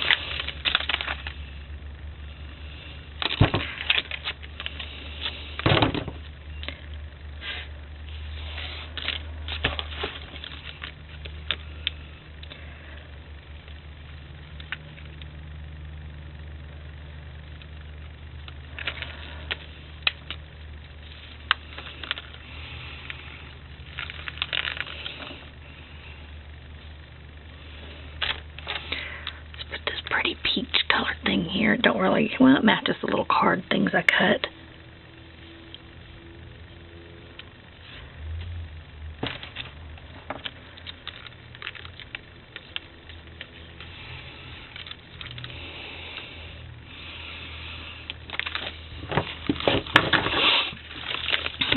Pretty peach colored thing here. Don't really, well, it matches the little card things I cut.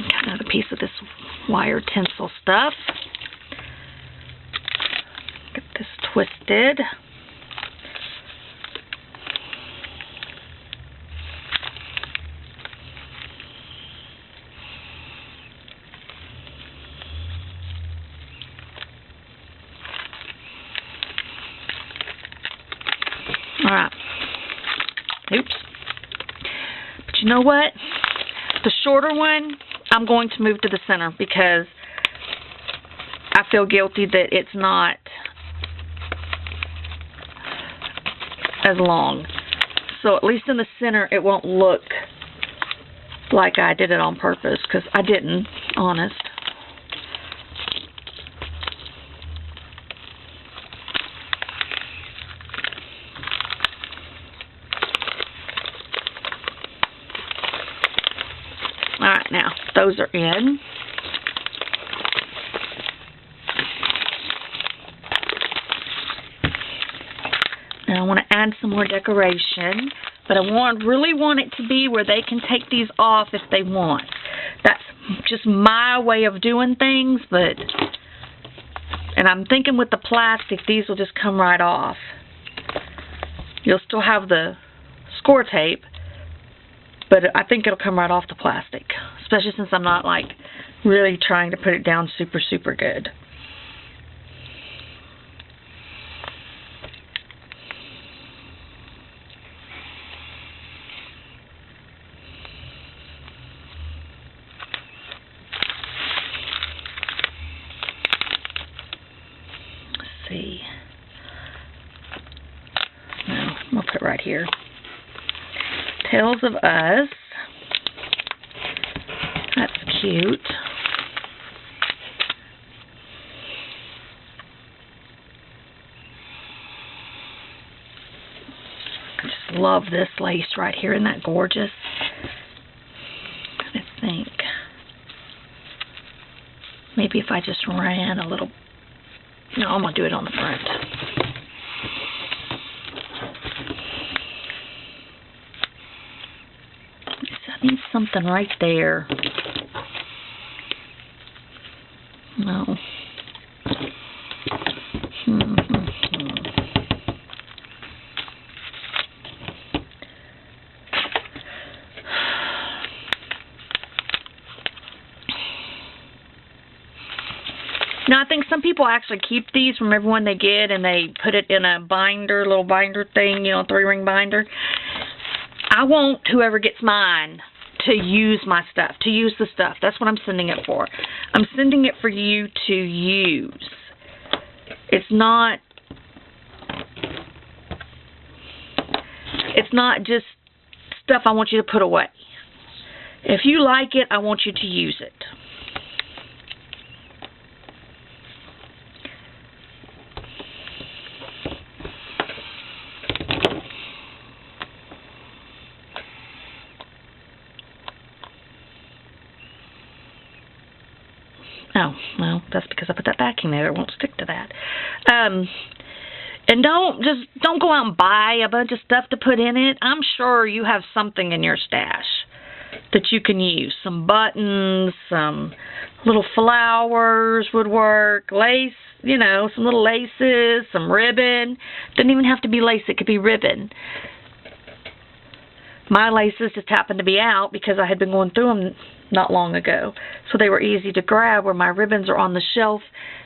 Got another piece of this wire tinsel stuff. Get this twisted. Alright. Oops. But you know what? The shorter one, I'm going to move to the center because I feel guilty that it's not as long. So at least in the center, it won't look like I did it on purpose, because I didn't, honest. Alright, now, those are in. Now I want to add some more decoration, but I really want it to be where they can take these off if they want. That's just my way of doing things, and I'm thinking with the plastic, these will just come right off. You'll still have the score tape, but I think it'll come right off the plastic, especially since I'm not like really trying to put it down super good. See. No, I'm going to put it right here. Tales of Us. That's cute. I just love this lace right here. Isn't that gorgeous? I think maybe if I just ran a little. No, I'm going to do it on the front. I need something right there. No. Now, I think some people actually keep these from everyone they get, and they put it in a binder, little binder thing, you know, 3-ring binder. I want whoever gets mine to use my stuff, to use the stuff. That's what I'm sending it for. I'm sending it for you to use. It's not just stuff I want you to put away. If you like it, I want you to use it. Oh, well, that's because I put that backing there. It won't stick to that. And don't go out and buy a bunch of stuff to put in it. I'm sure you have something in your stash that you can use. Some buttons, some little flowers would work, lace, you know, some little laces, some ribbon. Doesn't even have to be lace. It could be ribbon. My laces just happened to be out because I had been going through them not long ago. So they were easy to grab, where my ribbons are on the shelf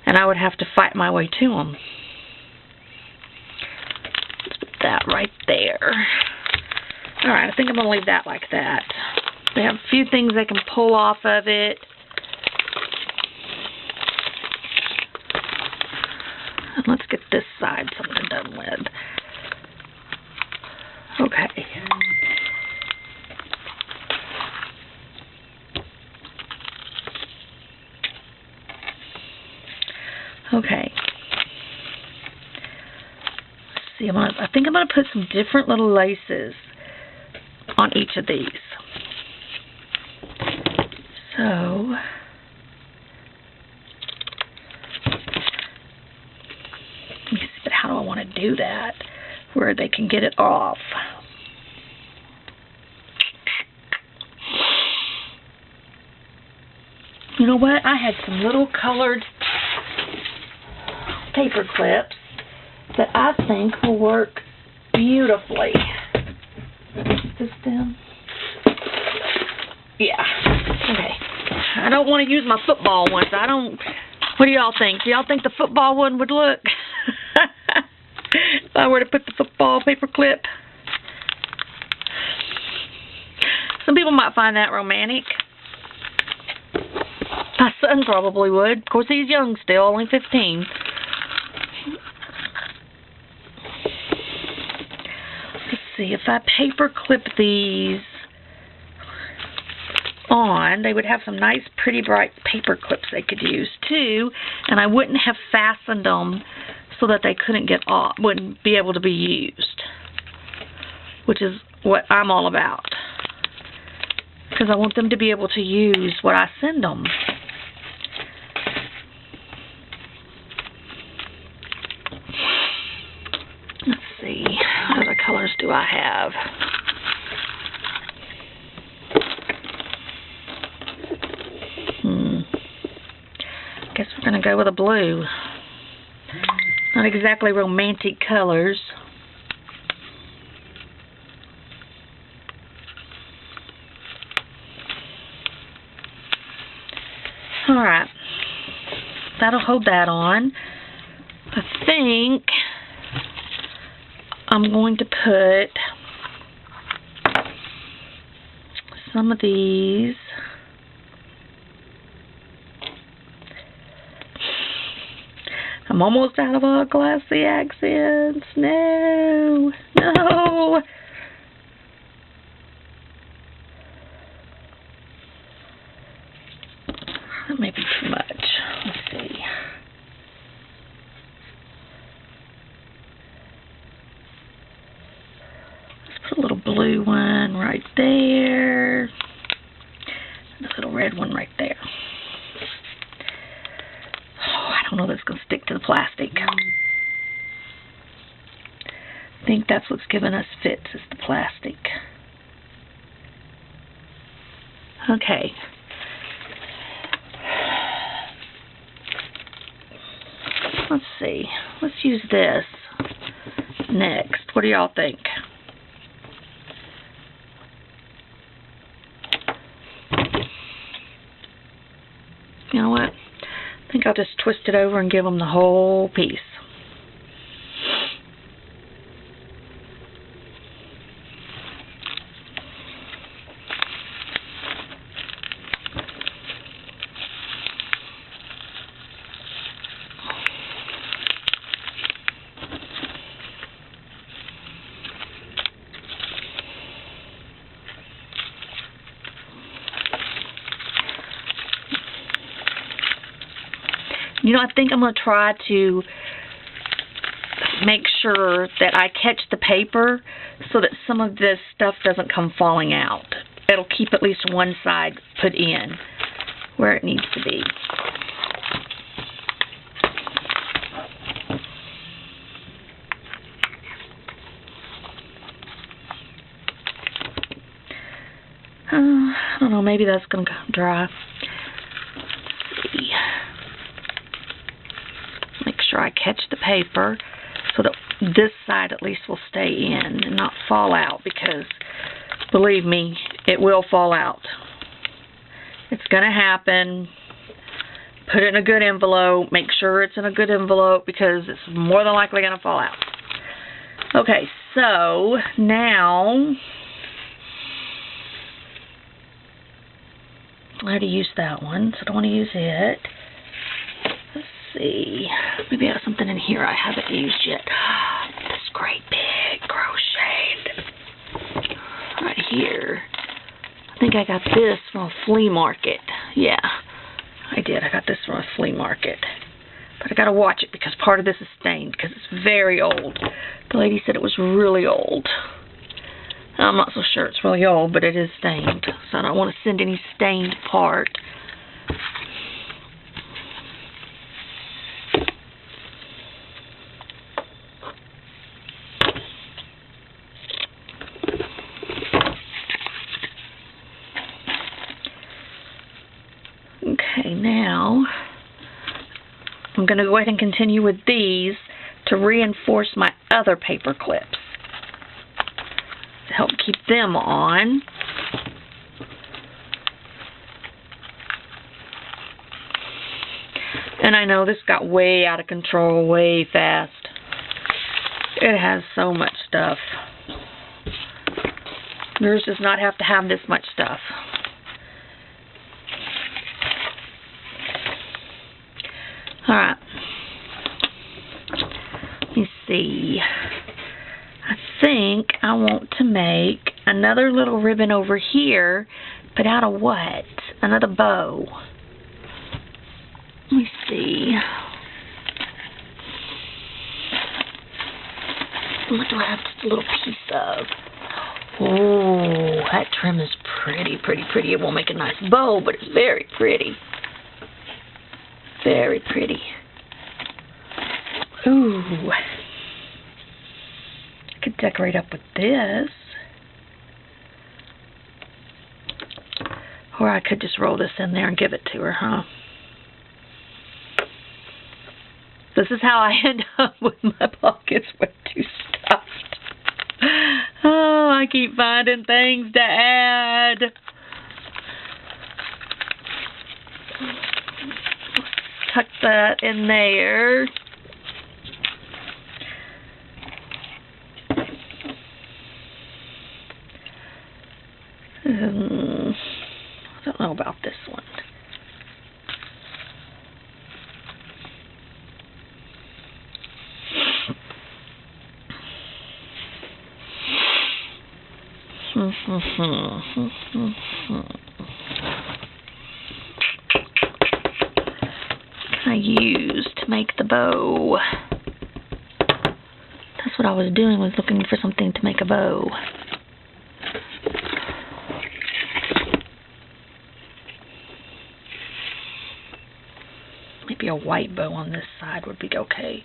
and I would have to fight my way to them. Let's put that right there. Alright, I think I'm going to leave that like that. They have a few things they can pull off of it. And let's get this side something done with. Okay. Okay. Let's see, I think I'm going to put some different little laces on each of these. So, let me see, but how do I want to do that where they can get it off? You know what? I had some little colored paper clips that I think will work beautifully. Is this them? Yeah. Okay. I don't want to use my football ones. What do y'all think? Do y'all think the football one would look? If I were to put the football paper clip. Some people might find that romantic. My son probably would. Of course, he's young still, only 15. Let's see, if I paper clip these, on, they would have some nice, pretty, bright paper clips they could use, too, and I wouldn't have fastened them so that they couldn't get off, wouldn't be able to be used, which is what I'm all about, because I want them to be able to use what I send them. Let's see, what other colors do I have? Guess we're going to go with a blue. Not exactly romantic colors. Alright. That'll hold that on. I think I'm going to put some of these. I'm almost out of all glassy accents. No. No. That may be too much. Let's see. Let's put a little blue one right there. And a little red one right there. I don't know if that's going to stick to the plastic. I think that's what's giving us fits, is the plastic. Okay. Let's see. Let's use this next. What do y'all think? You know what? I think I'll just twist it over and give them the whole piece. You know, I think I'm going to try to make sure that I catch the paper so that some of this stuff doesn't come falling out. It'll keep at least one side put in where it needs to be. I don't know, maybe that's going to come dry. Let's see. Make sure I catch the paper so that this side at least will stay in and not fall out, because believe me, it will fall out. It's going to happen. Put it in a good envelope. Make sure it's in a good envelope, because it's more than likely going to fall out. Okay, so now I had to use that one, so I don't want to use it. Let's see. Maybe I have something in here I haven't used yet. This great big crocheted right here. I think I got this from a flea market. Yeah, I did. I got this from a flea market. But I got to watch it because part of this is stained because it's very old. The lady said it was really old. I'm not so sure it's really old, but it is stained. So I don't want to send any stained part. Okay, now I'm going to go ahead and continue with these to reinforce my other paper clips, to help keep them on. And I know this got way out of control, way fast. It has so much stuff. Yours does not have to have this much stuff. Alright. Let me see. I think I want to make another little ribbon over here But out of what? Another bow. Let me see. What do I have just a little piece of? Oh, that trim is pretty, pretty, pretty. It won't make a nice bow, but it's very pretty. Very pretty. Ooh. I could decorate up with this. Or I could just roll this in there and give it to her, huh? This is how I end up with my pockets way too stuffed. Oh, I keep finding things to add. Tuck that in there. I don't know about this one. What can I use to make the bow? That's what I was doing, was looking for something to make a bow. Maybe a white bow on this side would be okay.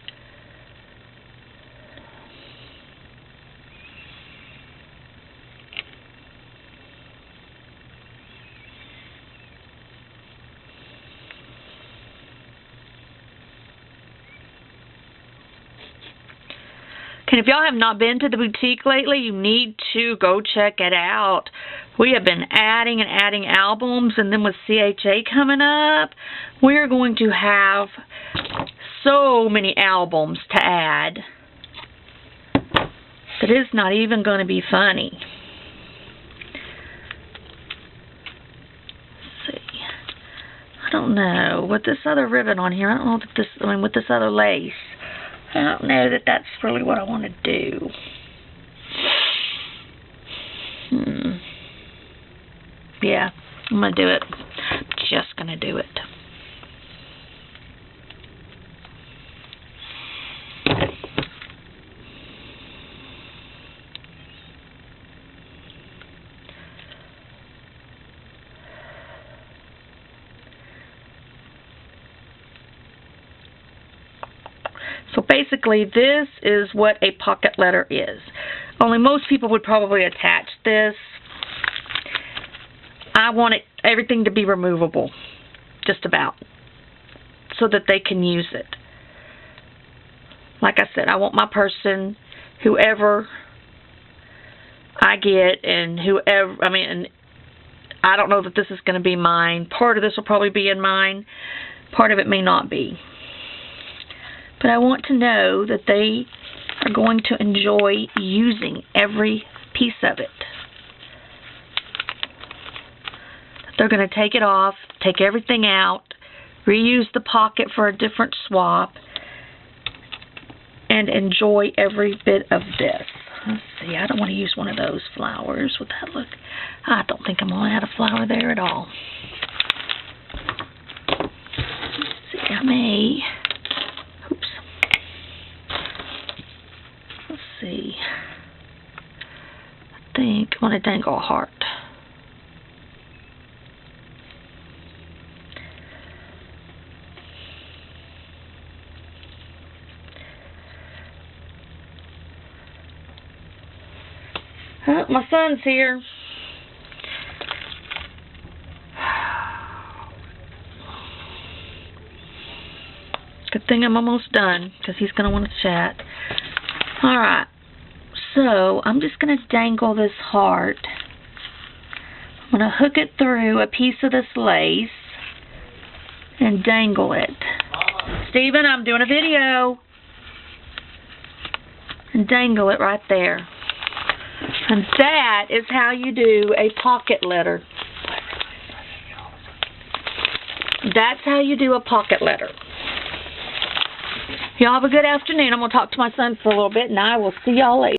And if y'all have not been to the boutique lately, you need to go check it out. We have been adding and adding albums, and then with CHA coming up, we're going to have so many albums to add that it's not even going to be funny. Let's see. I don't know. With this other ribbon on here, I don't know if this, with this other lace, I don't know that that's really what I want to do. Yeah, I'm going to do it. Just going to do it. So basically, this is what a pocket letter is. Only most people would probably attach this. I want everything to be removable, just about, so that they can use it. Like I said, I want my person, whoever I get, and whoever, and I don't know that this is going to be mine. Part of this will probably be in mine. Part of it may not be. But I want to know that they are going to enjoy using every piece of it. They're going to take it off, take everything out, reuse the pocket for a different swap, and enjoy every bit of this. Let's see, I don't want to use one of those flowers. Would that look? I don't think I'm going to add a flower there at all. Let's see, I may. Oops. Let's see. I think I want to dangle a heart. Oh, my son's here. Good thing I'm almost done, because he's going to want to chat. Alright, so I'm just going to dangle this heart. I'm going to hook it through a piece of this lace and dangle it. Steven, I'm doing a video. And dangle it right there. And that is how you do a pocket letter. That's how you do a pocket letter. Y'all have a good afternoon. I'm going to talk to my son for a little bit, and I will see y'all later.